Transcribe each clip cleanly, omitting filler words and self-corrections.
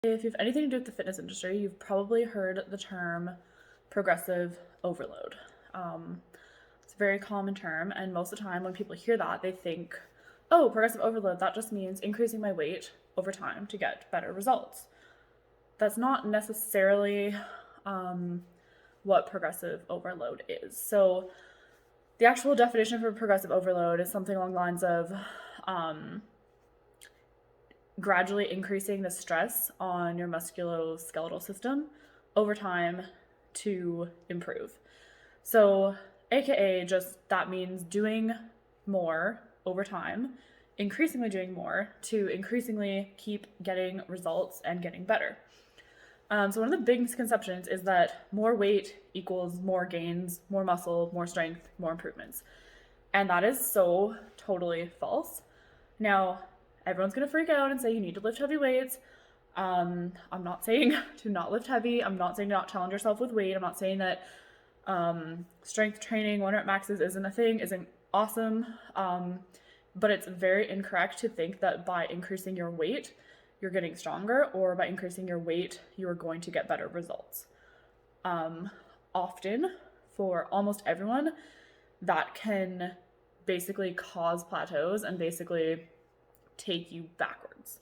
If you have anything to do with the fitness industry, you've probably heard the term progressive overload. It's a very common term, and most of the time when people hear that, they think, oh, progressive overload, that just means increasing my weight over time to get better results. That's not necessarily what progressive overload is. So the actual definition for progressive overload is something along the lines of gradually increasing the stress on your musculoskeletal system over time to improve. So, AKA, just that means doing more over time, increasingly doing more to increasingly keep getting results and getting better. So, one of the big misconceptions is that more weight equals more gains, more muscle, more strength, more improvements. And that is so totally false. Now, everyone's going to freak out and say you need to lift heavy weights. I'm not saying to not lift heavy. I'm not saying to not challenge yourself with weight. I'm not saying that strength training, 1 rep maxes isn't a thing, isn't awesome. But it's very incorrect to think that by increasing your weight, you're getting stronger, or by increasing your weight, you're going to get better results. Often, for almost everyone, that can basically cause plateaus and basically take you backwards.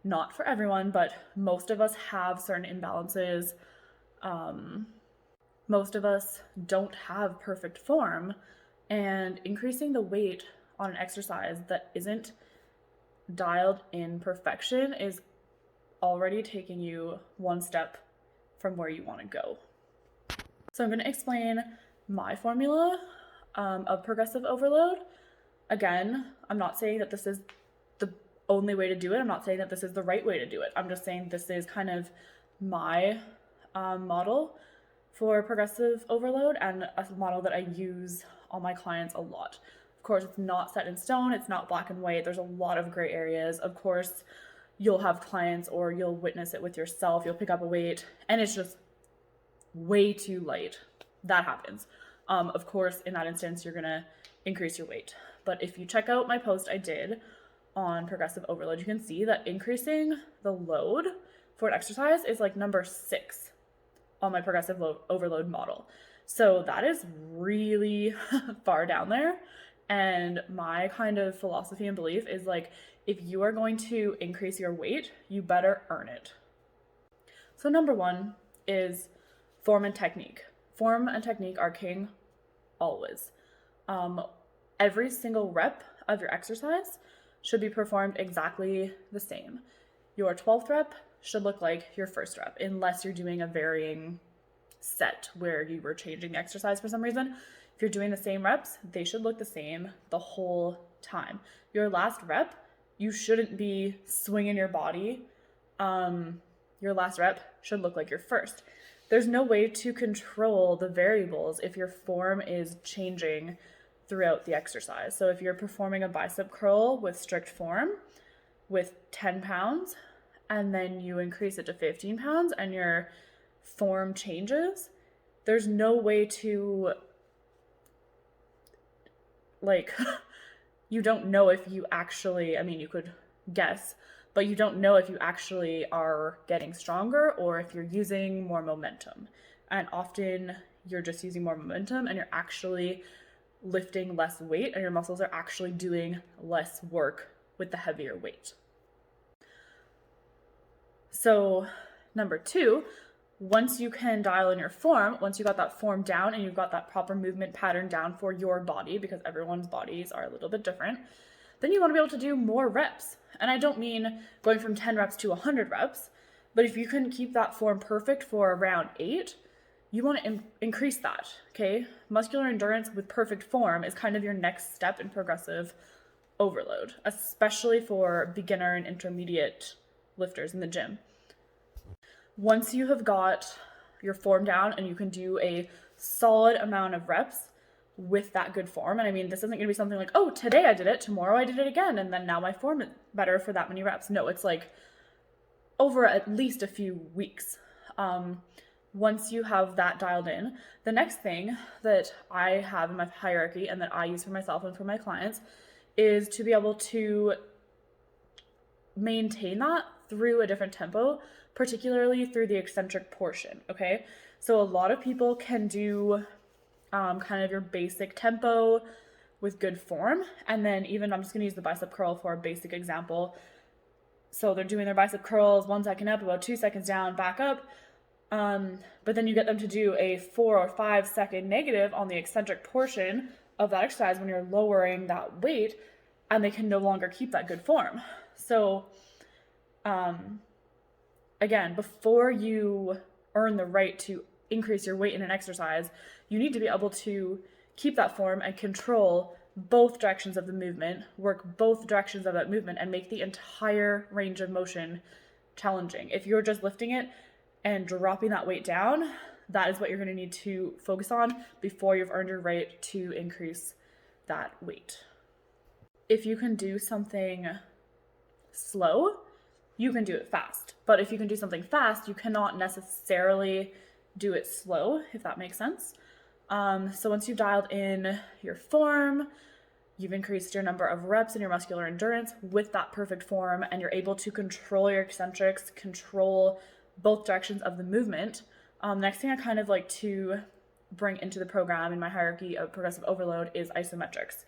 Not for everyone, but most of us have certain imbalances. Most of us don't have perfect form, and increasing the weight on an exercise that isn't dialed in perfection is already taking you one step from where you want to go. So I'm going to explain my formula of progressive overload. Again, I'm not saying that this is the only way to do it. I'm not saying that this is the right way to do it. I'm just saying this is kind of my model for progressive overload, and a model that I use on my clients a lot. Of course, it's not set in stone. It's not black and white. There's a lot of gray areas. Of course, you'll have clients or you'll witness it with yourself. You'll pick up a weight and it's just way too light. That happens. Of course, in that instance, you're going to increase your weight. But if you check out my post I did on progressive overload, you can see that increasing the load for an exercise is like number 6 on my progressive overload model. So that is really far down there. And my kind of philosophy and belief is like, if you are going to increase your weight, you better earn it. So number 1 is form and technique. Form and technique are king always. Every single rep of your exercise should be performed exactly the same. Your 12th rep should look like your first rep, unless you're doing a varying set where you were changing the exercise for some reason. If you're doing the same reps, they should look the same the whole time. Your last rep, you shouldn't be swinging your body. Your last rep should look like your first. There's no way to control the variables if your form is changing throughout the exercise. So if you're performing a bicep curl with strict form with 10 pounds, and then you increase it to 15 pounds and your form changes, there's no way to, like, you don't know if you actually, I mean, you could guess, but you don't know if you actually are getting stronger or if you're using more momentum. And often you're just using more momentum and you're actually lifting less weight, and your muscles are actually doing less work with the heavier weight. So number 2, once you can dial in your form, once you got that form down and you've got that proper movement pattern down for your body, because everyone's bodies are a little bit different, then you want to be able to do more reps. And I don't mean going from 10 reps to 100 reps, but if you can keep that form perfect for around 8, you want to increase that, okay? Muscular endurance with perfect form is kind of your next step in progressive overload, especially for beginner and intermediate lifters in the gym. Once you have got your form down and you can do a solid amount of reps with that good form, and I mean, this isn't going to be something like, oh, today I did it, tomorrow I did it again, and then now my form is better for that many reps. No, it's like over at least a few weeks. Once you have that dialed in, the next thing that I have in my hierarchy and that I use for myself and for my clients is to be able to maintain that through a different tempo, particularly through the eccentric portion, okay? So a lot of people can do kind of your basic tempo with good form, and then even, I'm just gonna use the bicep curl for a basic example. So they're doing their bicep curls 1 second up, about 2 seconds down, back up. But then you get them to do a 4 or 5 second negative on the eccentric portion of that exercise when you're lowering that weight, and they can no longer keep that good form. So again, before you earn the right to increase your weight in an exercise, you need to be able to keep that form and control both directions of the movement, work both directions of that movement, and make the entire range of motion challenging. If you're just lifting it and dropping that weight down, that is what you're going to need to focus on before you've earned your right to increase that weight. If you can do something slow, you can do it fast. But if you can do something fast, you cannot necessarily do it slow, if that makes sense. So once you've dialed in your form, you've increased your number of reps and your muscular endurance with that perfect form, and you're able to control your eccentrics, control both directions of the movement. Next thing I kind of like to bring into the program in my hierarchy of progressive overload is isometrics.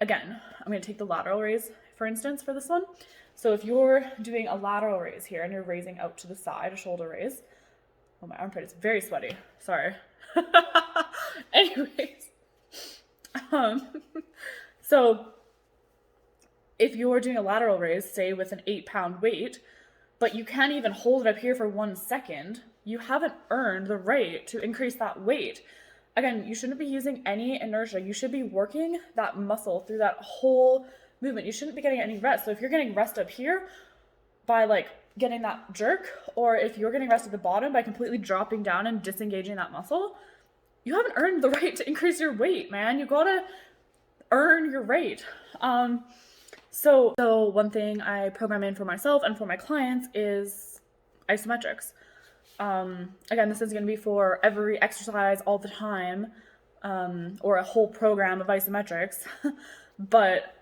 Again, I'm going to take the lateral raise, for instance, for this one. So if you're doing a lateral raise here and you're raising out to the side, a shoulder raise. Oh, my armpit is very sweaty. Sorry. Anyways. So if you're doing a lateral raise, say with an 8-pound weight, but you can't even hold it up here for 1 second, you haven't earned the right to increase that weight. Again, you shouldn't be using any inertia. You should be working that muscle through that whole movement. You shouldn't be getting any rest. So if you're getting rest up here by like getting that jerk, or if you're getting rest at the bottom by completely dropping down and disengaging that muscle, you haven't earned the right to increase your weight, man. You gotta earn your right. So one thing I program in for myself and for my clients is isometrics. Again, this is going to be for every exercise all the time, or a whole program of isometrics, but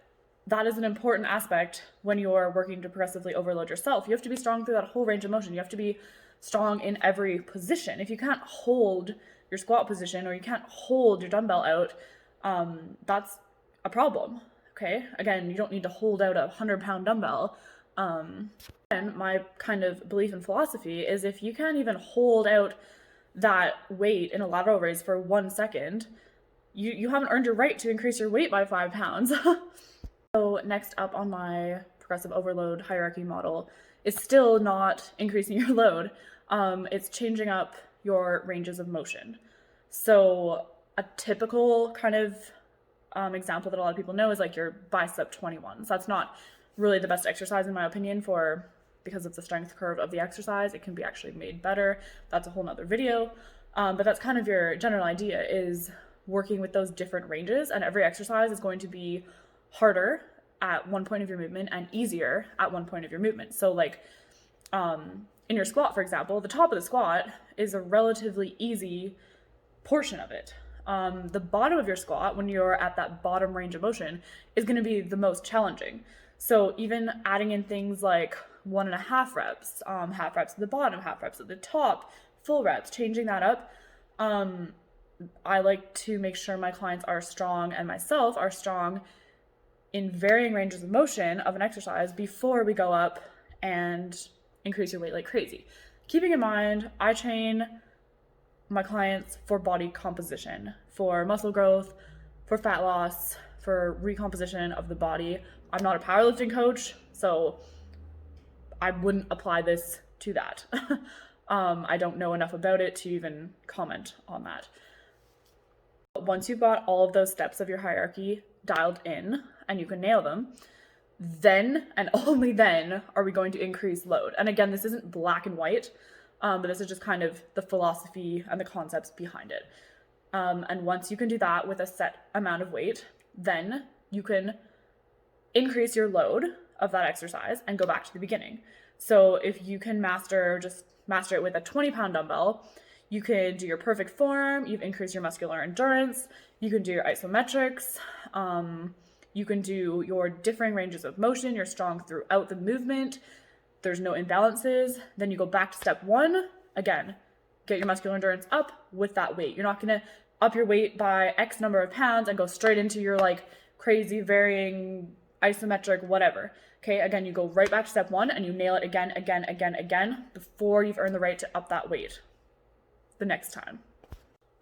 that is an important aspect when you're working to progressively overload yourself. You have to be strong through that whole range of motion. You have to be strong in every position. If you can't hold your squat position, or you can't hold your dumbbell out, that's a problem. Okay. Again, you don't need to hold out a 100-pound dumbbell. And my kind of belief and philosophy is if you can't even hold out that weight in a lateral raise for 1 second, you haven't earned your right to increase your weight by 5 pounds. So next up on my progressive overload hierarchy model is still not increasing your load. It's changing up your ranges of motion. So a typical kind of example that a lot of people know is like your bicep 21. So that's not really the best exercise in my opinion because of the strength curve of the exercise. It can be actually made better. That's a whole nother video. But that's kind of your general idea, is working with those different ranges, and every exercise is going to be harder at one point of your movement and easier at one point of your movement. So like in your squat, for example, the top of the squat is a relatively easy portion of it. The bottom of your squat, when you're at that bottom range of motion, is going to be the most challenging. So even adding in things like 1.5 reps, half reps at the bottom, half reps at the top, full reps, changing that up. I like to make sure my clients are strong and myself are strong in varying ranges of motion of an exercise before we go up and increase your weight like crazy. Keeping in mind, I train my clients for body composition, for muscle growth, for fat loss, for recomposition of the body. I'm not a powerlifting coach, so I wouldn't apply this to that. I don't know enough about it to even comment on that. Once you've got all of those steps of your hierarchy dialed in and you can nail them, then and only then are we going to increase load. And again, this isn't black and white, but this is just kind of the philosophy and the concepts behind it. And once you can do that with a set amount of weight, then you can increase your load of that exercise and go back to the beginning. So if you can master it with a 20-pound dumbbell, you can do your perfect form, you've increased your muscular endurance, you can do your isometrics, you can do your differing ranges of motion, you're strong throughout the movement, there's no imbalances, then you go back to step 1. Again, get your muscular endurance up with that weight. You're not going to up your weight by X number of pounds and go straight into your like crazy varying isometric whatever. Okay, again, you go right back to step 1 and you nail it again before you've earned the right to up that weight the next time.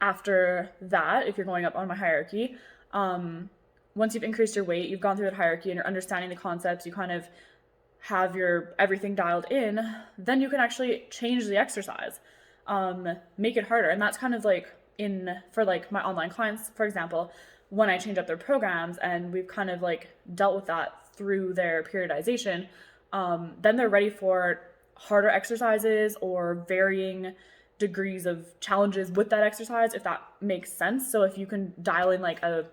After that, if you're going up on my hierarchy, once you've increased your weight, you've gone through that hierarchy and you're understanding the concepts, you kind of have your everything dialed in, then you can actually change the exercise, make it harder. And that's kind of like for like my online clients, for example, when I change up their programs and we've kind of like dealt with that through their periodization, then they're ready for harder exercises or varying degrees of challenges with that exercise, if that makes sense. So if you can dial in like a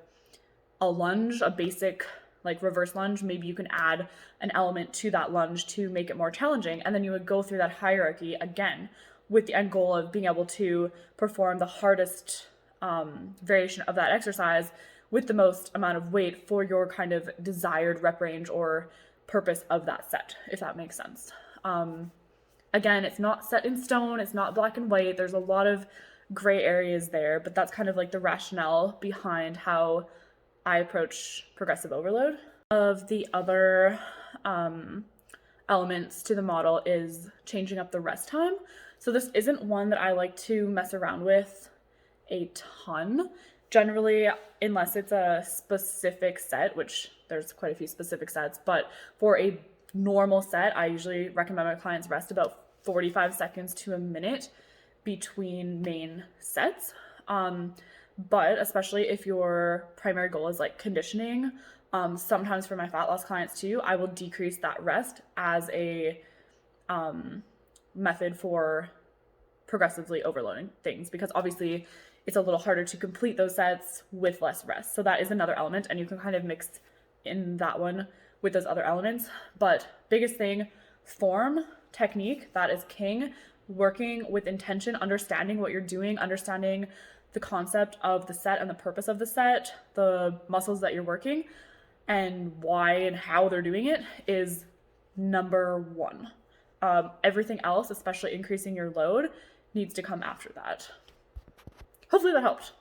lunge, a basic like reverse lunge, maybe you can add an element to that lunge to make it more challenging. And then you would go through that hierarchy again with the end goal of being able to perform the hardest variation of that exercise with the most amount of weight for your kind of desired rep range or purpose of that set, if that makes sense. Again, it's not set in stone, it's not black and white, there's a lot of gray areas there, but that's kind of like the rationale behind how I approach progressive overload. Of the other elements to the model is changing up the rest time. So this isn't one that I like to mess around with a ton. Generally, unless it's a specific set, which there's quite a few specific sets, but for a normal set, I usually recommend my clients rest about 45 seconds to a minute between main sets. But especially if your primary goal is like conditioning, sometimes for my fat loss clients too, I will decrease that rest as a method for progressively overloading things, because obviously it's a little harder to complete those sets with less rest. So that is another element, and you can kind of mix in that one with those other elements. But biggest thing, form, technique, that is king. Working with intention, understanding what you're doing, understanding the concept of the set and the purpose of the set, the muscles that you're working, and why and how they're doing it is number 1. Everything else, especially increasing your load, needs to come after that. Hopefully that helped.